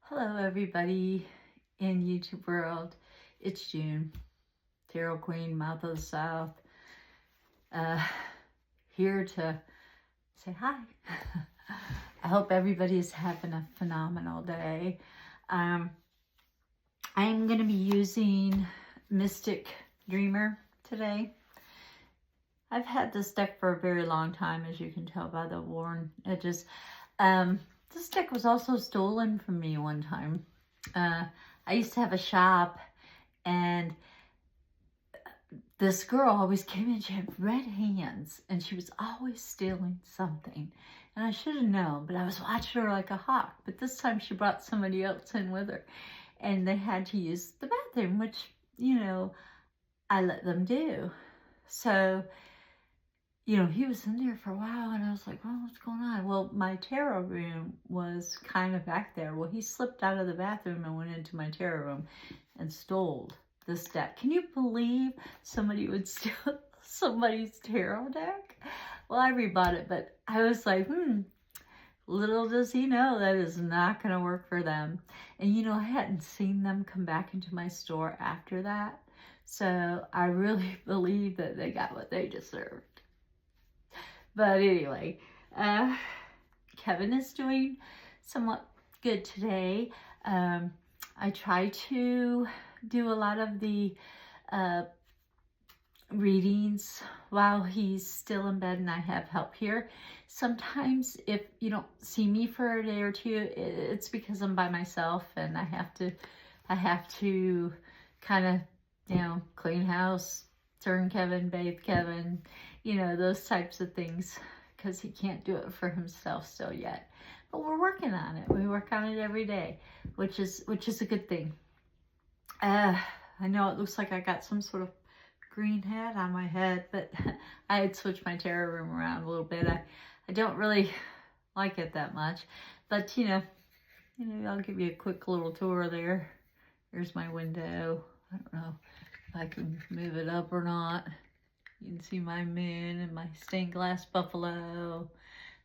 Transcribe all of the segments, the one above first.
Hello, everybody in YouTube world. It's June, Tarot Queen, Mouth of the South, here to say hi. I hope everybody is having a phenomenal day. I'm going to be using Mystic Dreamer today. I've had this deck for a very long time, as you can tell by the worn edges. This deck was also stolen from me one time. I used to have a shop, and this girl always came in. She had red hands, and she was always stealing something. And I should have known, but I was watching her like a hawk. But this time she brought somebody else in with her, and they had to use the bathroom, which, you know, I let them do. So, you know, he was in there for a while, and I was like, well, what's going on? Well, my tarot room was kind of back there. Well, he slipped out of the bathroom and went into my tarot room and stole this deck. Can you believe somebody would steal somebody's tarot deck? Well, I rebought it, but I was like, little does he know that is not going to work for them. And, you know, I hadn't seen them come back into my store after that. So I really believe that they got what they deserved. But anyway, Kevin is doing somewhat good today. I try to do a lot of the readings while he's still in bed and I have help here. Sometimes if you don't see me for a day or two, it's because I'm by myself and I have to kind of, you know, clean house, turn Kevin, bathe Kevin, you know, those types of things, because he can't do it for himself still yet. But we're working on it. We work on it every day, which is a good thing. I know it looks like I got some sort of green hat on my head, but I had switched my tarot room around a little bit. I don't really like it that much, but you know, I'll give you a quick little tour there. Here's my window. I don't know if I can move it up or not. You can see my moon and my stained glass buffalo.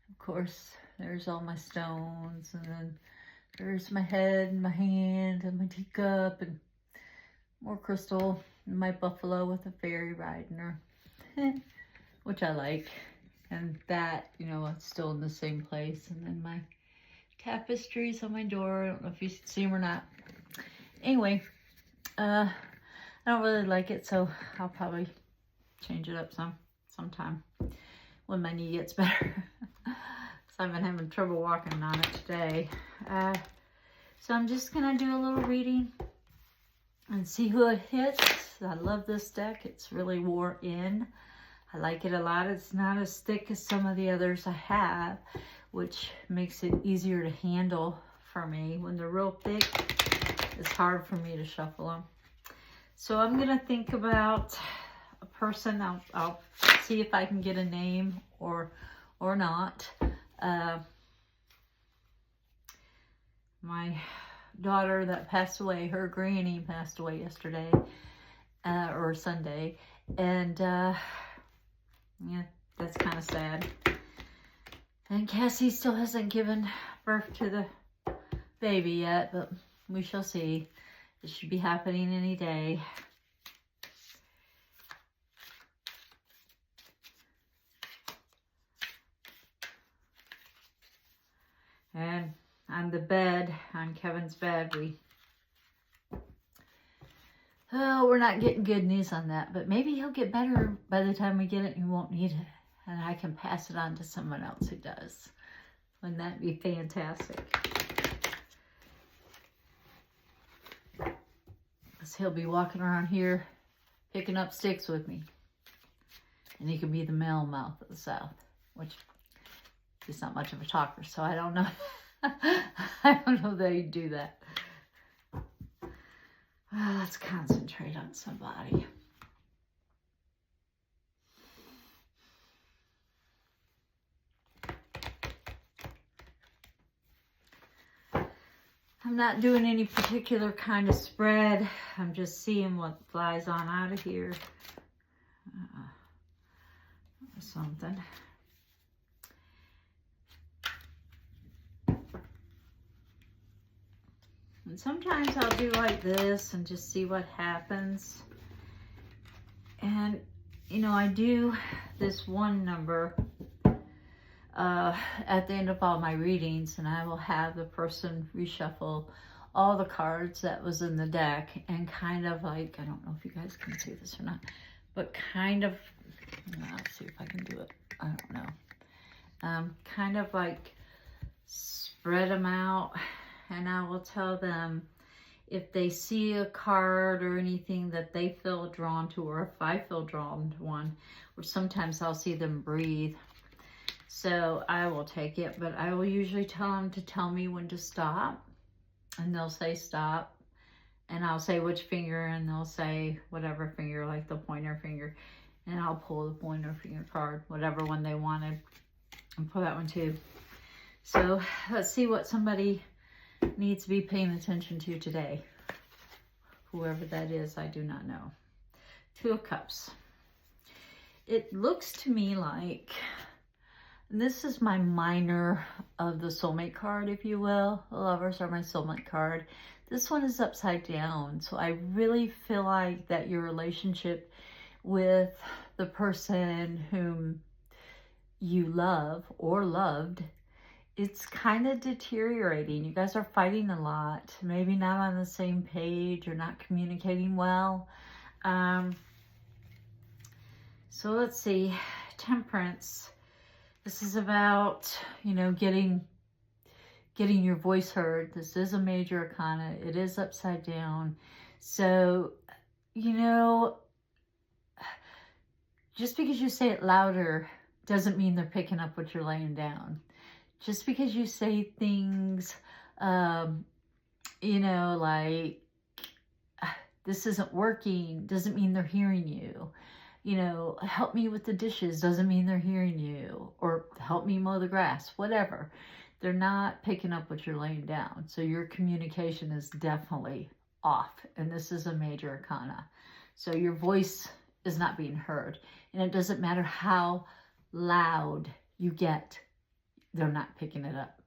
Of course, there's all my stones, and then there's my head and my hand and my teacup and more crystal and my buffalo with a fairy riding her, which I like. And that, you know, it's still in the same place. And then my tapestries on my door. I don't know if you see them or not. Anyway, I don't really like it, so I'll probably change it up sometime when my knee gets better. So I've been having trouble walking on it today. So I'm just gonna do a little reading and see who it hits. I love this deck. It's really wore in. I like it a lot. It's not as thick as some of the others I have, which makes it easier to handle for me. When they're real thick, it's hard for me to shuffle them. So I'm gonna think about a person. I'll see if I can get a name or not. My daughter that passed away, her granny passed away yesterday, or Sunday, and yeah, that's kind of sad. And Cassie still hasn't given birth to the baby yet, but we shall see. It should be happening any day. And on the bed, on Kevin's bed, we're not getting good news on that, but maybe he'll get better by the time we get it and he won't need it. And I can pass it on to someone else who does. Wouldn't that be fantastic? Because he'll be walking around here picking up sticks with me. And he can be the male mouth of the South, which he's not much of a talker, so I don't know. I don't know that he'd do that. Well, let's concentrate on somebody. I'm not doing any particular kind of spread. I'm just seeing what flies on out of here. Something. And sometimes I'll do like this and just see what happens. And, you know, I do this one number at the end of all my readings, and I will have the person reshuffle all the cards that was in the deck and kind of like, I don't know if you guys can see this or not, but kind of, let's see if I can do it. I don't know. Kind of like spread them out, and I will tell them if they see a card or anything that they feel drawn to, or if I feel drawn to one, or sometimes I'll see them breathe. So I will take it, but I will usually tell them to tell me when to stop, and they'll say stop, and I'll say which finger, and they'll say whatever finger, like the pointer finger, and I'll pull the pointer finger card, whatever one they wanted, and pull that one too. So let's see what somebody needs to be paying attention to today. Whoever that is, I do not know. Two of Cups. It looks to me like, and this is my minor of the soulmate card, if you will. The Lovers are my soulmate card. This one is upside down. So I really feel like that your relationship with the person whom you love or loved, it's kind of deteriorating. You guys are fighting a lot. Maybe not on the same page or not communicating well. So let's see. Temperance. This is about, you know, getting your voice heard. This is a major arcana. It is upside down. So, you know, just because you say it louder doesn't mean they're picking up what you're laying down. Just because you say things, you know, like, this isn't working, doesn't mean they're hearing you. You know, help me with the dishes doesn't mean they're hearing you. Or help me mow the grass, whatever. They're not picking up what you're laying down. So your communication is definitely off. And this is a major arcana. So your voice is not being heard. And it doesn't matter how loud you get, they're not picking it up.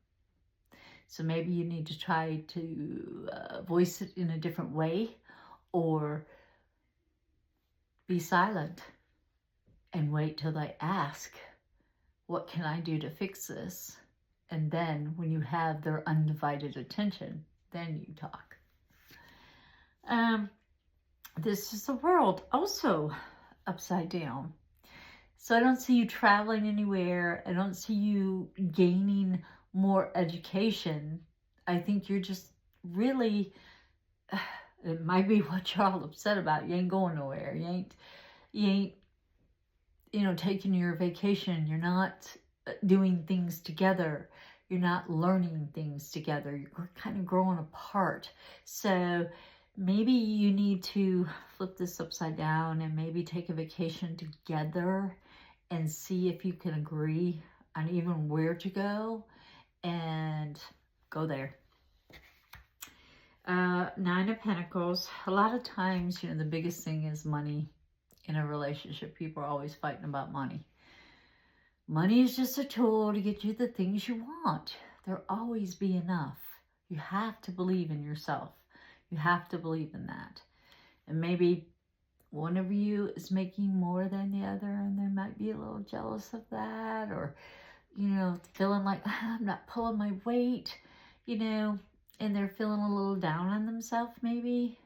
So maybe you need to try to voice it in a different way, or be silent and wait till they ask, what can I do to fix this? And then when you have their undivided attention, then you talk. This is the World, also upside down. So I don't see you traveling anywhere. I don't see you gaining more education. I think you're just really, it might be what you're all upset about. You ain't going nowhere. You ain't, you know, taking your vacation. You're not doing things together. You're not learning things together. You're kind of growing apart. So maybe you need to flip this upside down and maybe take a vacation together and see if you can agree on even where to go, and go there. Nine of Pentacles. A lot of times, you know, the biggest thing is money in a relationship. People are always fighting about money. Money is just a tool to get you the things you want. There'll always be enough. You have to believe in yourself. You have to believe in that. And maybe one of you is making more than the other, and they might be a little jealous of that, or, you know, feeling like, I'm not pulling my weight, you know, and they're feeling a little down on themselves maybe.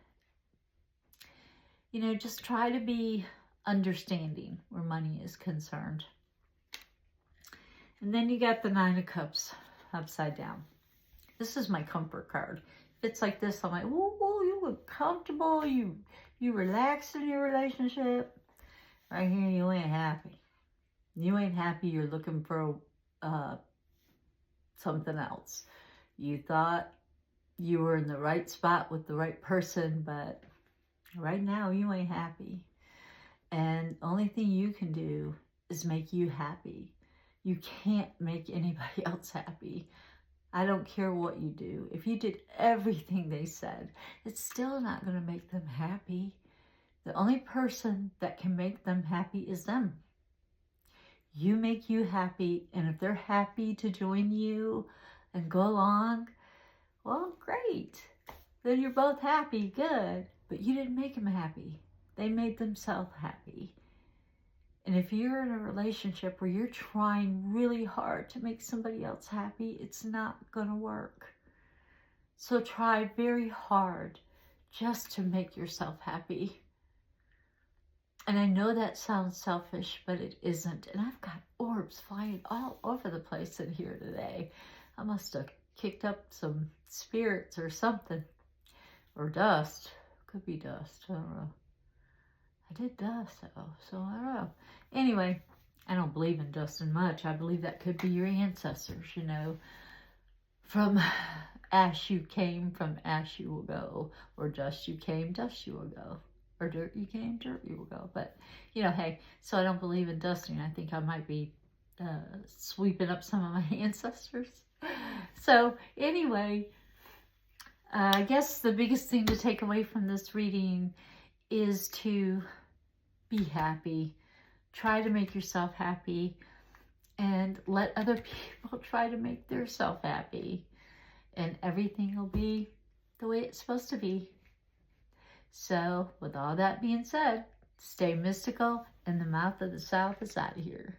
You know, just try to be understanding where money is concerned. And then you got the Nine of Cups upside down. This is my comfort card. If it's like this, I'm like, whoa, you look comfortable, you relax in your relationship. Right here, you ain't happy. You ain't happy, you're looking for something else. You thought you were in the right spot with the right person, but right now you ain't happy. And the only thing you can do is make you happy. You can't make anybody else happy. I don't care what you do. If you did everything they said, it's still not going to make them happy. The only person that can make them happy is them. You make you happy, and if they're happy to join you and go along, well, great. then you're both happy, good. But you didn't make them happy. They made themselves happy. And if you're in a relationship where you're trying really hard to make somebody else happy, it's not going to work. So try very hard just to make yourself happy. And I know that sounds selfish, but it isn't. And I've got orbs flying all over the place in here today. I must have kicked up some spirits or something. Or dust. Could be dust. I don't know. I did dust though, so I don't know. Anyway, I don't believe in dusting much. I believe that could be your ancestors, you know. From ash you came, from ash you will go. Or dust you came, dust you will go. Or dirt you came, dirt you will go. But, you know, hey, so I don't believe in dusting. I think I might be sweeping up some of my ancestors. So, anyway, I guess the biggest thing to take away from this reading is to be happy. Try to make yourself happy and let other people try to make themselves happy. And everything will be the way it's supposed to be. So, with all that being said, stay mystical and the mouth of the South is out of here.